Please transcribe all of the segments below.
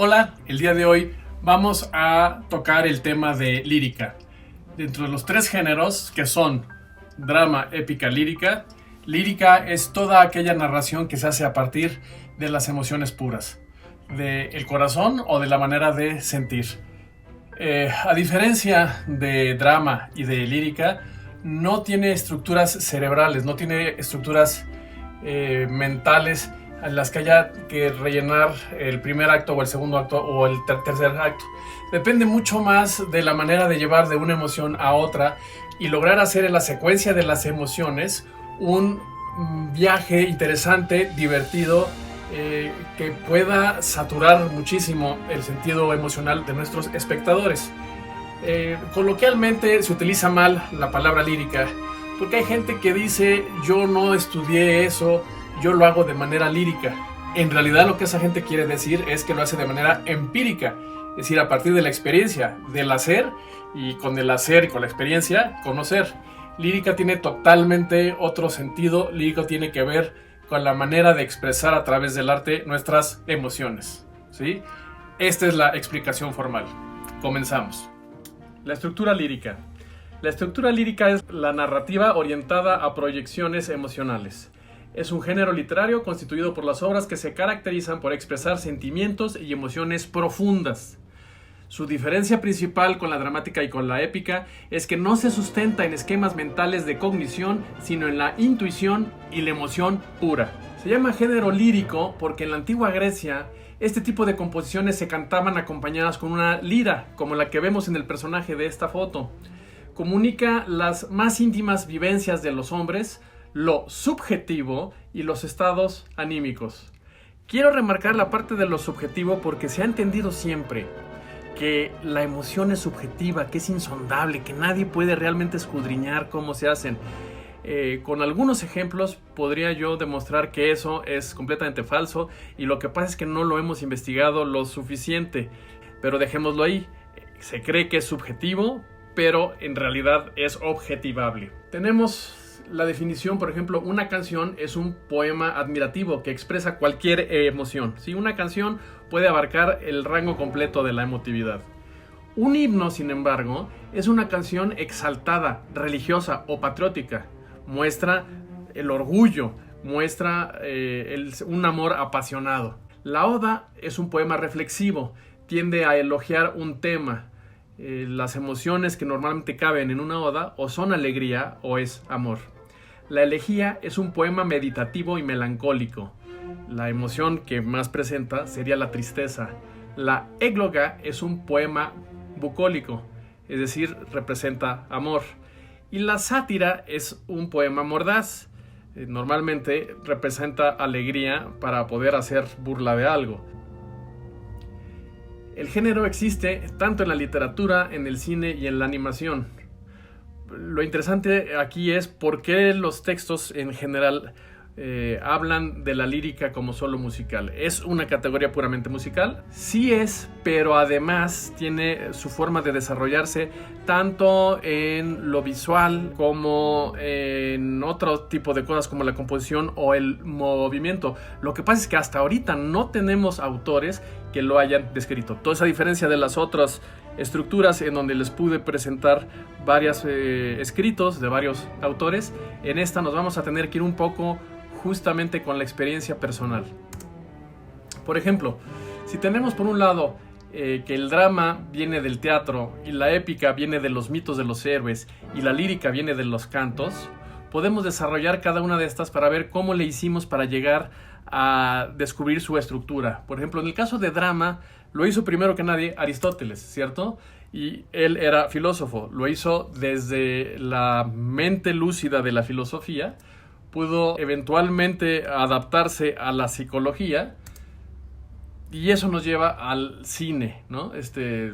Hola, el día de hoy vamos a tocar el tema de lírica. Dentro de los tres géneros que son drama, épica, lírica, lírica es toda aquella narración que se hace a partir de las emociones puras, del corazón o de la manera de sentir. A diferencia de drama y de lírica, no tiene estructuras cerebrales, no tiene estructuras mentales en las que haya que rellenar el primer acto o el segundo acto o el tercer acto. Depende mucho más de la manera de llevar de una emoción a otra y lograr hacer en la secuencia de las emociones un viaje interesante, divertido, que pueda saturar muchísimo el sentido emocional de nuestros espectadores. Coloquialmente se utiliza mal la palabra lírica porque hay gente que dice: yo no estudié eso, yo lo hago de manera lírica. En realidad lo que esa gente quiere decir es que lo hace de manera empírica, es decir, a partir de la experiencia, del hacer, y con el hacer y con la experiencia, conocer. Lírica tiene totalmente otro sentido. Lírica tiene que ver con la manera de expresar a través del arte nuestras emociones, ¿sí? Esta es la explicación formal. Comenzamos. La estructura lírica. La estructura lírica es la narrativa orientada a proyecciones emocionales. Es un género literario constituido por las obras que se caracterizan por expresar sentimientos y emociones profundas. Su diferencia principal con la dramática y con la épica es que no se sustenta en esquemas mentales de cognición, sino en la intuición y la emoción pura. Se llama género lírico porque en la antigua Grecia este tipo de composiciones se cantaban acompañadas con una lira, como la que vemos en el personaje de esta foto. Comunica las más íntimas vivencias de los hombres, lo subjetivo y los estados anímicos. Quiero remarcar la parte de lo subjetivo porque se ha entendido siempre que la emoción es subjetiva, que es insondable, que nadie puede realmente escudriñar cómo se hacen. Con algunos ejemplos podría yo demostrar que eso es completamente falso y lo que pasa es que no lo hemos investigado lo suficiente, pero dejémoslo ahí. Se cree que es subjetivo, pero en realidad es objetivable. Tenemos la definición, por ejemplo: una canción es un poema admirativo que expresa cualquier emoción. ¿Sí? Una canción puede abarcar el rango completo de la emotividad. Un himno, sin embargo, es una canción exaltada, religiosa o patriótica. Muestra el orgullo, muestra un amor apasionado. La oda es un poema reflexivo, tiende a elogiar un tema. Las emociones que normalmente caben en una oda o son alegría o es amor. La elegía es un poema meditativo y melancólico. La emoción que más presenta sería la tristeza. La égloga es un poema bucólico, es decir, representa amor. Y la sátira es un poema mordaz. Normalmente representa alegría para poder hacer burla de algo. El género existe tanto en la literatura, en el cine y en la animación. Lo interesante aquí es por qué los textos en general hablan de la lírica como solo musical. ¿Es una categoría puramente musical? Sí es, pero además tiene su forma de desarrollarse tanto en lo visual como en otro tipo de cosas como la composición o el movimiento. Lo que pasa es que hasta ahorita no tenemos autores que lo hayan descrito. Toda esa diferencia de las otras estructuras en donde les pude presentar varios escritos de varios autores, en esta nos vamos a tener que ir un poco justamente con la experiencia personal. Por ejemplo, si tenemos por un lado que el drama viene del teatro y la épica viene de los mitos de los héroes y la lírica viene de los cantos, podemos desarrollar cada una de estas para ver cómo le hicimos para llegar a descubrir su estructura. Por ejemplo, en el caso de drama, lo hizo primero que nadie Aristóteles, ¿cierto? Y él era filósofo, lo hizo desde la mente lúcida de la filosofía, pudo eventualmente adaptarse a la psicología y eso nos lleva al cine, ¿no?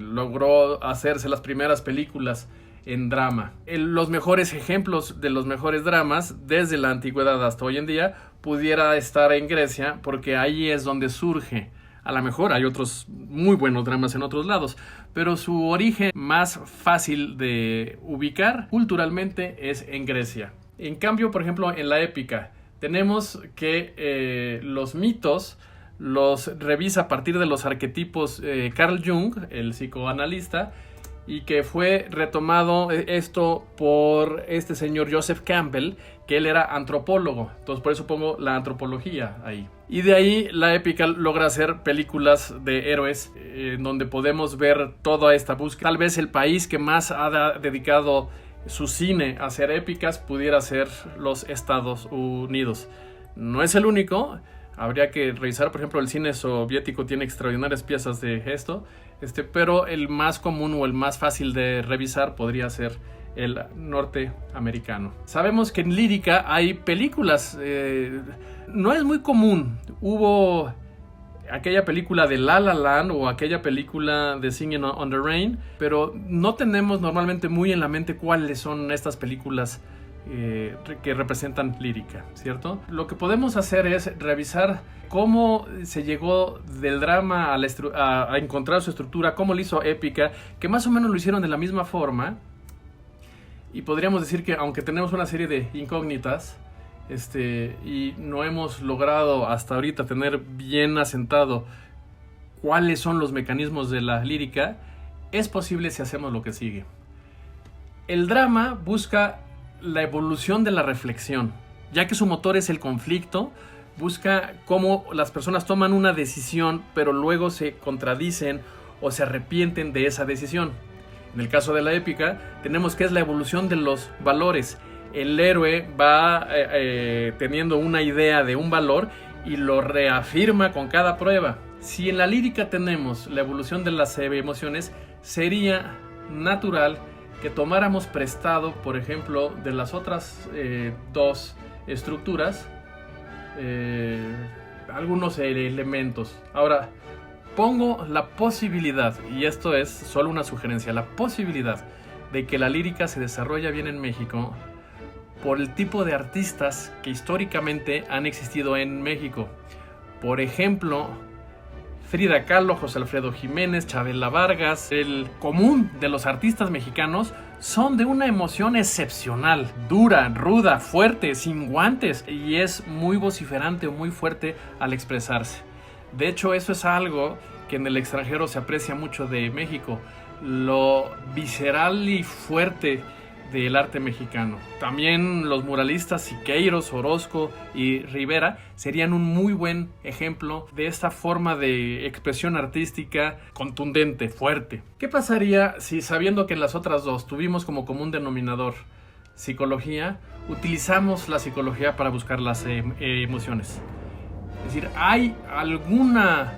Logró hacerse las primeras películas en drama. Los mejores ejemplos de los mejores dramas desde la antigüedad hasta hoy en día pudiera estar en Grecia porque ahí es donde surge. A lo mejor hay otros muy buenos dramas en otros lados, pero su origen más fácil de ubicar culturalmente es en Grecia. En cambio, por ejemplo, en la épica tenemos que los mitos los revisa a partir de los arquetipos Carl Jung, el psicoanalista, y que fue retomado esto por este señor Joseph Campbell, que él era antropólogo. Entonces por eso pongo la antropología ahí. Y de ahí la épica logra hacer películas de héroes donde podemos ver toda esta búsqueda. Tal vez el país que más ha dedicado su cine a hacer épicas pudiera ser los Estados Unidos. No es el único. Habría que revisar, por ejemplo, el cine soviético tiene extraordinarias piezas de esto, pero el más común o el más fácil de revisar podría ser el norteamericano. Sabemos que en lírica hay películas, no es muy común. Hubo aquella película de La La Land o aquella película de Singing on the Rain, pero no tenemos normalmente muy en la mente cuáles son estas películas que representan lírica, ¿cierto? Lo que podemos hacer es revisar cómo se llegó del drama a encontrar su estructura, cómo lo hizo épica, que más o menos lo hicieron de la misma forma, y podríamos decir que aunque tenemos una serie de incógnitas y no hemos logrado hasta ahorita tener bien asentado cuáles son los mecanismos de la lírica, es posible si hacemos lo que sigue. El drama busca la evolución de la reflexión, ya que su motor es el conflicto. Busca cómo las personas toman una decisión, pero luego se contradicen o se arrepienten de esa decisión. En el caso de la épica, tenemos que es la evolución de los valores. El héroe va teniendo una idea de un valor y lo reafirma con cada prueba. Si en la lírica tenemos la evolución de las emociones, sería natural que tomáramos prestado, por ejemplo, de las otras dos estructuras, algunos elementos. Ahora, pongo la posibilidad, y esto es solo una sugerencia, la posibilidad de que la lírica se desarrolla bien en México por el tipo de artistas que históricamente han existido en México. Por ejemplo, Frida Kahlo, José Alfredo Jiménez, Chabela Vargas. El común de los artistas mexicanos son de una emoción excepcional, dura, ruda, fuerte, sin guantes, y es muy vociferante o muy fuerte al expresarse. De hecho, eso es algo que en el extranjero se aprecia mucho de México, lo visceral y fuerte del arte mexicano. También los muralistas Siqueiros, Orozco y Rivera serían un muy buen ejemplo de esta forma de expresión artística contundente, fuerte. ¿Qué pasaría si, sabiendo que en las otras dos tuvimos como común denominador psicología, utilizamos la psicología para buscar las emociones? Es decir, ¿hay alguna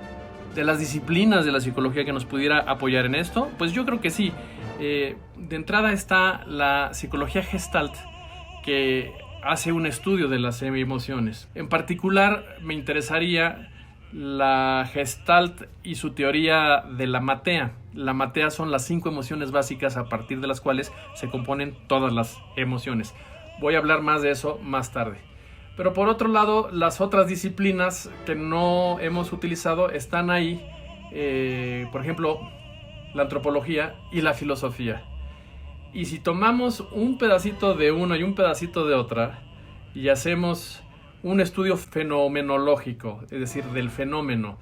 de las disciplinas de la psicología que nos pudiera apoyar en esto? Pues yo creo que sí. De entrada está la psicología Gestalt, que hace un estudio de las emociones. En particular me interesaría la Gestalt y su teoría de la matea. La matea son las 5 emociones básicas a partir de las cuales se componen todas las emociones. Voy a hablar más de eso más tarde. Pero por otro lado, las otras disciplinas que no hemos utilizado están ahí. Por ejemplo, la antropología y la filosofía. Y si tomamos un pedacito de una y un pedacito de otra y hacemos un estudio fenomenológico, es decir, del fenómeno,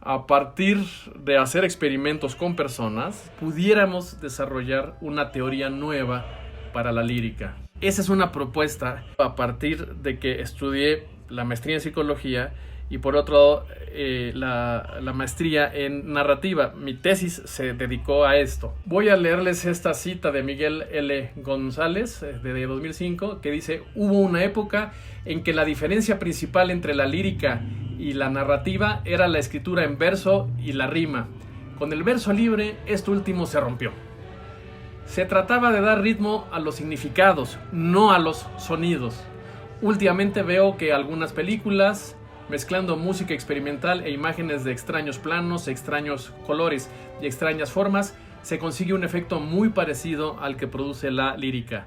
a partir de hacer experimentos con personas, pudiéramos desarrollar una teoría nueva para la lírica. Esa es una propuesta a partir de que estudié la maestría en psicología y por otro la maestría en narrativa. Mi tesis se dedicó a esto. Voy a leerles esta cita de Miguel L. González de 2005 que dice: hubo una época en que la diferencia principal entre la lírica y la narrativa era la escritura en verso y la rima. Con el verso libre, esto último se rompió. Se trataba de dar ritmo a los significados, no a los sonidos. Últimamente veo que algunas películas, mezclando música experimental e imágenes de extraños planos, extraños colores y extrañas formas, se consigue un efecto muy parecido al que produce la lírica.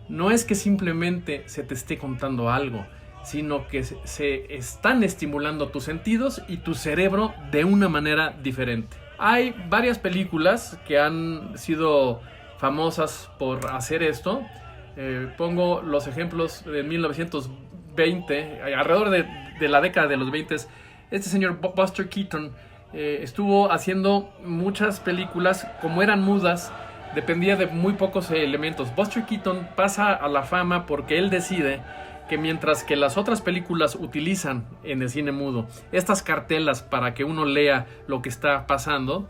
No es que simplemente se te esté contando algo, sino que se están estimulando tus sentidos y tu cerebro de una manera diferente. Hay varias películas que han sido famosas por hacer esto. Pongo los ejemplos de 1920, alrededor de la década de los 20, Este señor Buster Keaton estuvo haciendo muchas películas, como eran mudas, dependía de muy pocos elementos. Buster Keaton pasa a la fama porque él decide que mientras que las otras películas utilizan en el cine mudo estas cartelas para que uno lea lo que está pasando,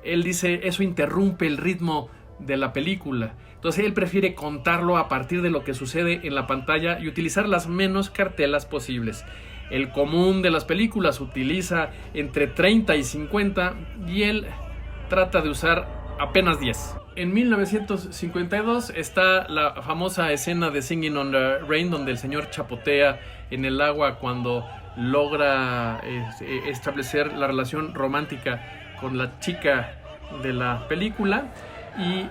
él dice eso interrumpe el ritmo de la película. Entonces él prefiere contarlo a partir de lo que sucede en la pantalla y utilizar las menos cartelas posibles. El común de las películas utiliza entre 30 y 50 y él trata de usar apenas 10. En 1952 está la famosa escena de Singing on the Rain, donde el señor chapotea en el agua cuando logra establecer la relación romántica con la chica de la película. Y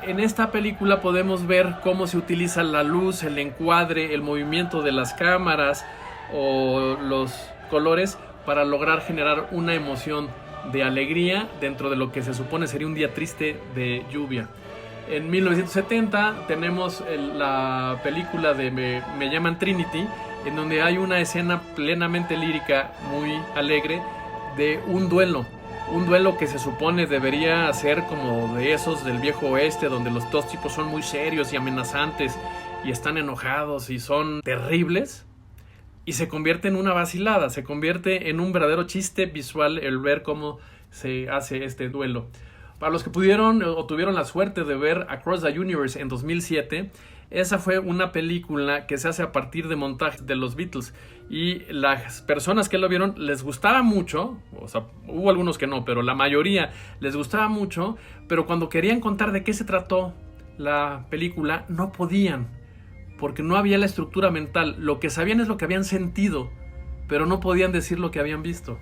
en esta película podemos ver cómo se utiliza la luz, el encuadre, el movimiento de las cámaras o los colores para lograr generar una emoción de alegría dentro de lo que se supone sería un día triste de lluvia. En 1970 tenemos la película de Me llaman Trinity, en donde hay una escena plenamente lírica, muy alegre, de un duelo que se supone debería ser como de esos del viejo oeste, donde los dos tipos son muy serios y amenazantes y están enojados y son terribles. Y se convierte en una vacilada, se convierte en un verdadero chiste visual el ver cómo se hace este duelo. Para los que pudieron o tuvieron la suerte de ver Across the Universe en 2007, esa fue una película que se hace a partir de montajes de los Beatles. Y las personas que lo vieron les gustaba mucho, o sea, hubo algunos que no, pero la mayoría les gustaba mucho, pero cuando querían contar de qué se trató la película, no podían. Porque no había la estructura mental. Lo que sabían es lo que habían sentido, pero no podían decir lo que habían visto.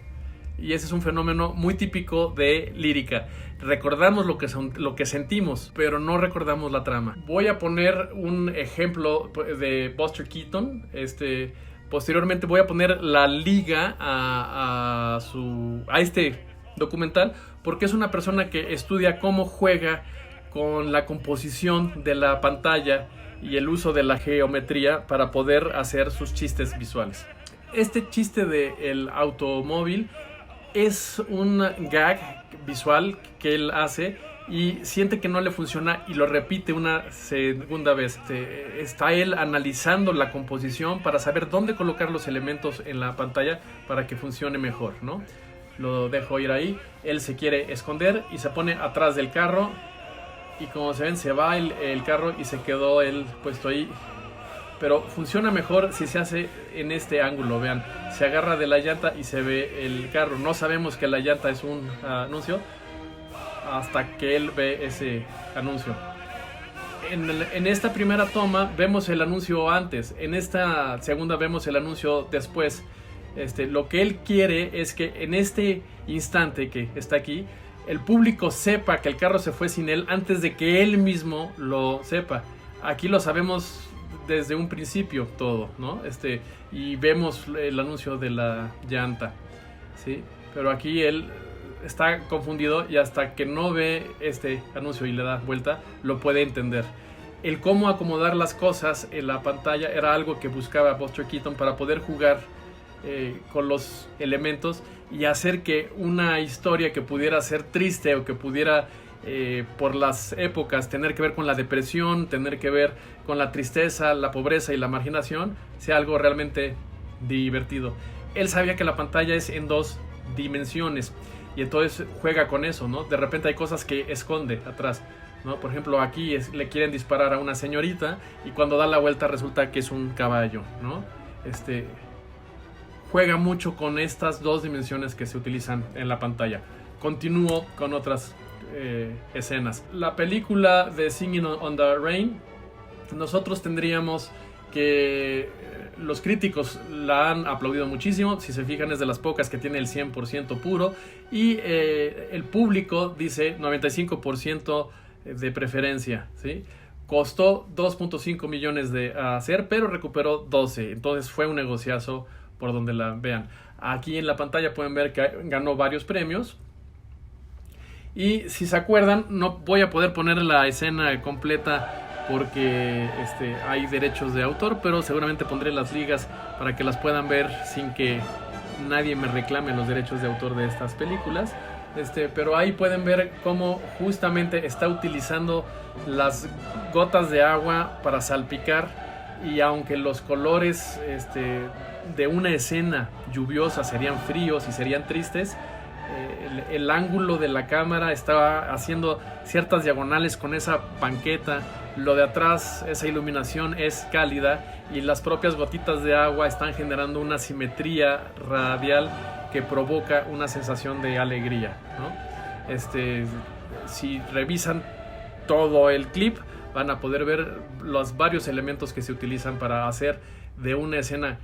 Y ese es un fenómeno muy típico de lírica. Recordamos lo que sentimos, pero no recordamos la trama. Voy a poner un ejemplo de Buster Keaton. Posteriormente voy a poner la liga a este documental, porque es una persona que estudia cómo juega con la composición de la pantalla y el uso de la geometría para poder hacer sus chistes visuales. Este chiste del automóvil es un gag visual que él hace y siente que no le funciona y lo repite una segunda vez. Está él analizando la composición para saber dónde colocar los elementos en la pantalla para que funcione mejor, ¿no? Lo dejo ir ahí. Él se quiere esconder y se pone atrás del carro. Y como se ven, se va el carro y se quedó él puesto ahí. Pero funciona mejor si se hace en este ángulo, vean. Se agarra de la llanta y se ve el carro. No sabemos que la llanta es un anuncio hasta que él ve ese anuncio. En esta primera toma vemos el anuncio antes. En esta segunda vemos el anuncio después. Lo que él quiere es que en este instante que está aquí, el público sepa que el carro se fue sin él antes de que él mismo lo sepa. Aquí lo sabemos desde un principio todo, ¿no? Y vemos el anuncio de la llanta, ¿sí? Pero aquí él está confundido y hasta que no ve este anuncio y le da vuelta, lo puede entender. El cómo acomodar las cosas en la pantalla era algo que buscaba Buster Keaton para poder jugar con los elementos y hacer que una historia que pudiera ser triste o que pudiera por las épocas tener que ver con la depresión, tener que ver con la tristeza, la pobreza y la marginación, sea algo realmente divertido. Él sabía que la pantalla es en 2 dimensiones y entonces juega con eso, ¿no? De repente hay cosas que esconde atrás, ¿no? Por ejemplo, aquí le quieren disparar a una señorita y cuando da la vuelta resulta que es un caballo, ¿no? Juega mucho con estas 2 dimensiones que se utilizan en la pantalla. Continúo con otras escenas. La película de Singing on the Rain, nosotros tendríamos que los críticos la han aplaudido muchísimo. Si se fijan, es de las pocas que tiene el 100% puro y el público dice 95% de preferencia, ¿sí? Costó 2.5 millones de hacer, pero recuperó 12. Entonces fue un negociazo por donde la vean. Aquí en la pantalla pueden ver que ganó varios premios. Y si se acuerdan, no voy a poder poner la escena completa porque hay derechos de autor, pero seguramente pondré las ligas para que las puedan ver sin que nadie me reclame los derechos de autor de estas películas. Pero ahí pueden ver cómo justamente está utilizando las gotas de agua para salpicar, y aunque los colores de una escena lluviosa serían fríos y serían tristes, el ángulo de la cámara estaba haciendo ciertas diagonales con esa banqueta, lo de atrás, esa iluminación es cálida y las propias gotitas de agua están generando una simetría radial que provoca una sensación de alegría, ¿no? Si revisan todo el clip van a poder ver los varios elementos que se utilizan para hacer de una escena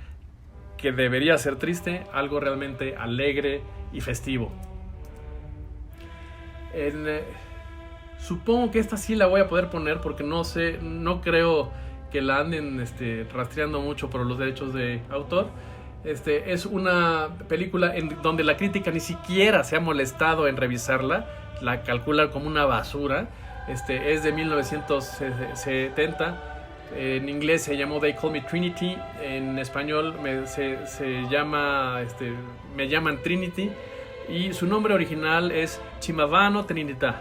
que debería ser triste algo realmente alegre y festivo. Supongo que esta sí la voy a poder poner porque no creo que la anden rastreando mucho por los derechos de autor. Es una película en donde la crítica ni siquiera se ha molestado en revisarla, la calcula como una basura. Es de 1970, en inglés se llamó They Call Me Trinity, en español se llama Me Llaman Trinity, y su nombre original es Chimavano Trinità.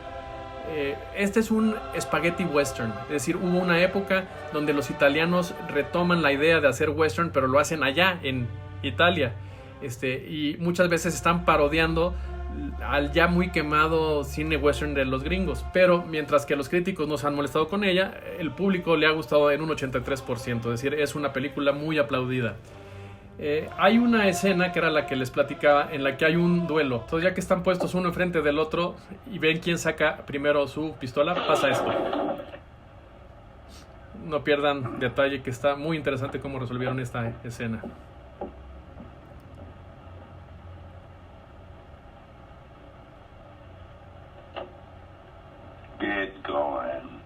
Este es un spaghetti western, es decir, hubo una época donde los italianos retoman la idea de hacer western, pero lo hacen allá en Italia, y muchas veces están parodiando al ya muy quemado cine western de los gringos, pero mientras que los críticos no se han molestado con ella, el público le ha gustado en un 83%, es decir, es una película muy aplaudida. Hay una escena que era la que les platicaba, en la que hay un duelo. Entonces, ya que están puestos uno enfrente del otro y ven quién saca primero su pistola, pasa esto. No pierdan detalle, que está muy interesante cómo resolvieron esta escena. Get going.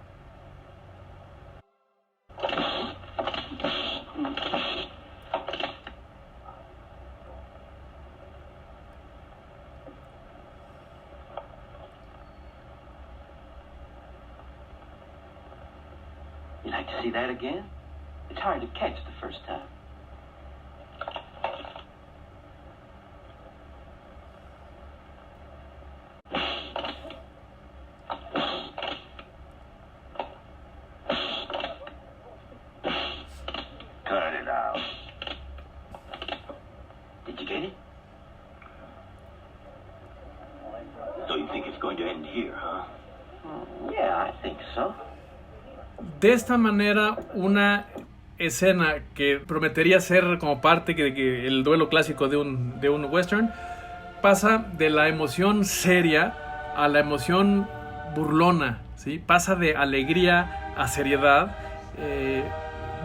You like to see that again? It's hard to catch the first time. Cut it out. Did you get it? So you think it's going to end here, huh? Yeah, I think so. De esta manera, una escena que prometería ser como parte de el duelo clásico de un western pasa de la emoción seria a la emoción burlona, ¿sí? Pasa de alegría a seriedad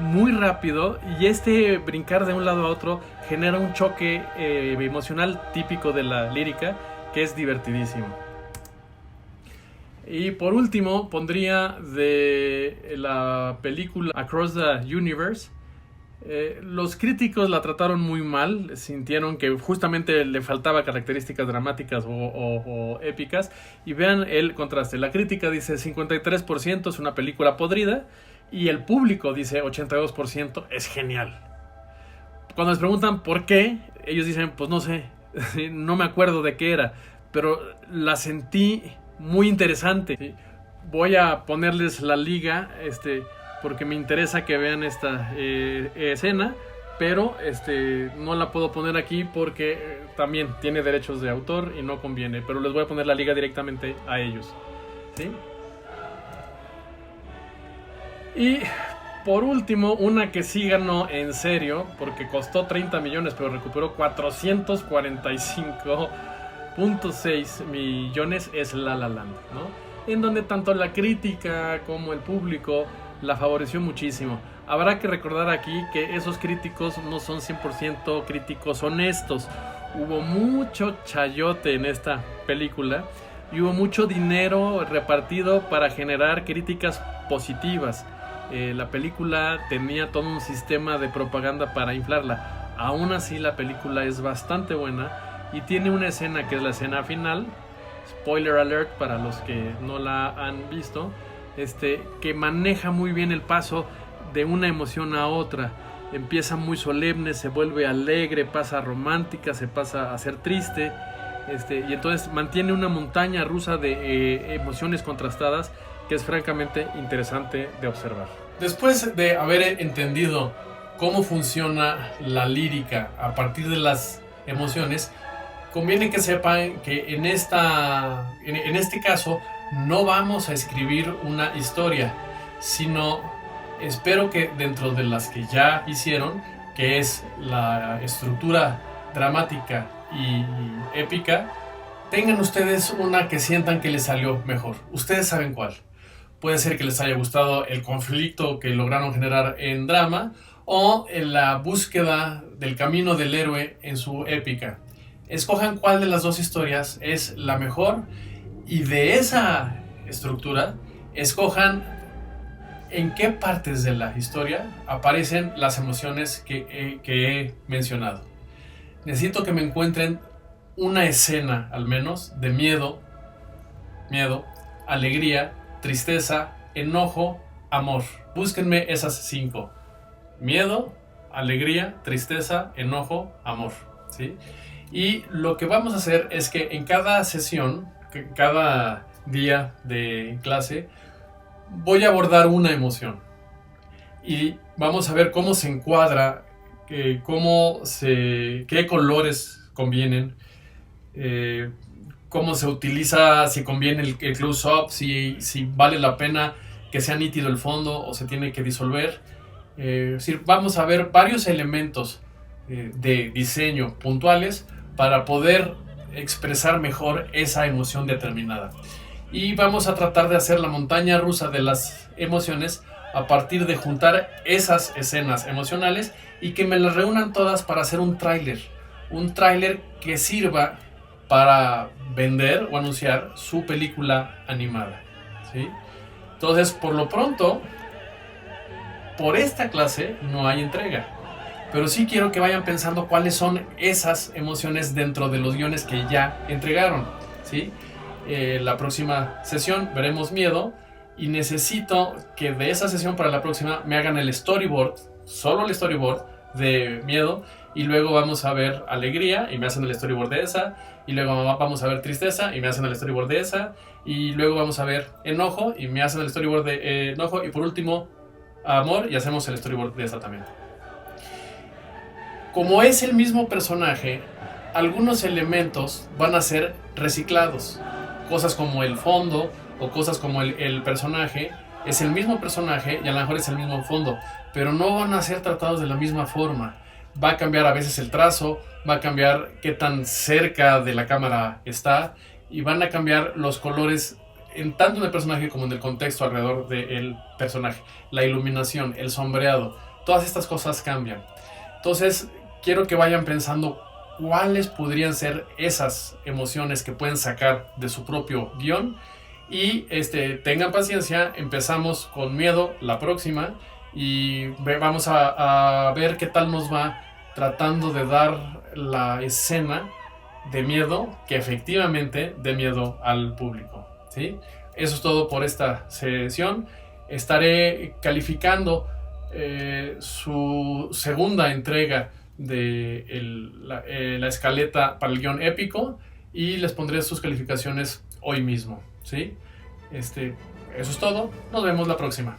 muy rápido, y brincar de un lado a otro genera un choque emocional típico de la lírica que es divertidísimo. Y por último pondría de la película Across the Universe. Los críticos la trataron muy mal, sintieron que justamente le faltaba características dramáticas o épicas, y vean el contraste. La crítica dice 53% es una película podrida, y el público dice 82% es genial. Cuando les preguntan por qué, ellos dicen pues no sé, no me acuerdo de qué era, pero la sentí muy interesante. ¿Sí? Voy a ponerles la liga porque me interesa que vean esta escena, pero no la puedo poner aquí porque también tiene derechos de autor y no conviene, pero les voy a poner la liga directamente a ellos, ¿sí? Y por último, una que sí ganó en serio, porque costó 30 millones pero recuperó 445.6 millones, es La La Land, ¿no? En donde tanto la crítica como el público la favoreció muchísimo. Habrá que recordar aquí que esos críticos no son 100% críticos honestos. Hubo mucho chayote en esta película y hubo mucho dinero repartido para generar críticas positivas. La película tenía todo un sistema de propaganda para inflarla. Aún así, la película es bastante buena y tiene una escena que es la escena final, spoiler alert para los que no la han visto, que maneja muy bien el paso de una emoción a otra. empieza muy solemne, se vuelve alegre, pasa a romántica, se pasa a ser triste, y entonces mantiene una montaña rusa de emociones contrastadas que es francamente interesante de observar. Después de haber entendido cómo funciona la lírica a partir de las emociones, conviene que sepan que en este caso no vamos a escribir una historia, sino espero que dentro de las que ya hicieron, que es la estructura dramática y épica, tengan ustedes una que sientan que les salió mejor. Ustedes saben cuál. Puede ser que les haya gustado el conflicto que lograron generar en drama o en la búsqueda del camino del héroe en su épica. Escojan cuál de las dos historias es la mejor y de esa estructura escojan en qué partes de la historia aparecen las emociones que he mencionado. Necesito que me encuentren una escena al menos de miedo, alegría, tristeza, enojo, amor. Búsquenme esas 5. Miedo, alegría, tristeza, enojo, amor, ¿sí? Y lo que vamos a hacer es que en cada sesión, cada día de clase, voy a abordar una emoción. Y vamos a ver cómo se encuadra, qué colores convienen, cómo se utiliza, si conviene el close-up, si vale la pena que sea nítido el fondo o se tiene que disolver. Vamos a ver varios elementos de diseño puntuales para poder expresar mejor esa emoción determinada. Y vamos a tratar de hacer la montaña rusa de las emociones a partir de juntar esas escenas emocionales y que me las reúnan todas para hacer un tráiler que sirva para vender o anunciar su película animada, ¿sí? Entonces, por lo pronto, por esta clase no hay entrega, pero sí quiero que vayan pensando cuáles son esas emociones dentro de los guiones que ya entregaron, ¿sí? La próxima sesión veremos miedo y necesito que de esa sesión para la próxima me hagan el storyboard, solo el storyboard de miedo, y luego vamos a ver alegría y me hacen el storyboard de esa, y luego vamos a ver tristeza y me hacen el storyboard de esa, y luego vamos a ver enojo y me hacen el storyboard de enojo, y por último amor y hacemos el storyboard de esa también. Como es el mismo personaje, algunos elementos van a ser reciclados, cosas como el fondo o cosas como el personaje. Es el mismo personaje y a lo mejor es el mismo fondo, pero no van a ser tratados de la misma forma. Va a cambiar a veces el trazo, va a cambiar qué tan cerca de la cámara está, y van a cambiar los colores en tanto en el personaje como en el contexto alrededor del personaje. La iluminación, el sombreado, todas estas cosas cambian. Entonces quiero que vayan pensando cuáles podrían ser esas emociones que pueden sacar de su propio guión. Y tengan paciencia, empezamos con miedo la próxima y vamos a ver qué tal nos va tratando de dar la escena de miedo que efectivamente dé miedo al público, ¿sí? Eso es todo por esta sesión. Estaré calificando su segunda entrega de la escaleta para el guión épico y les pondré sus calificaciones hoy mismo, ¿sí? Eso es todo. Nos vemos la próxima.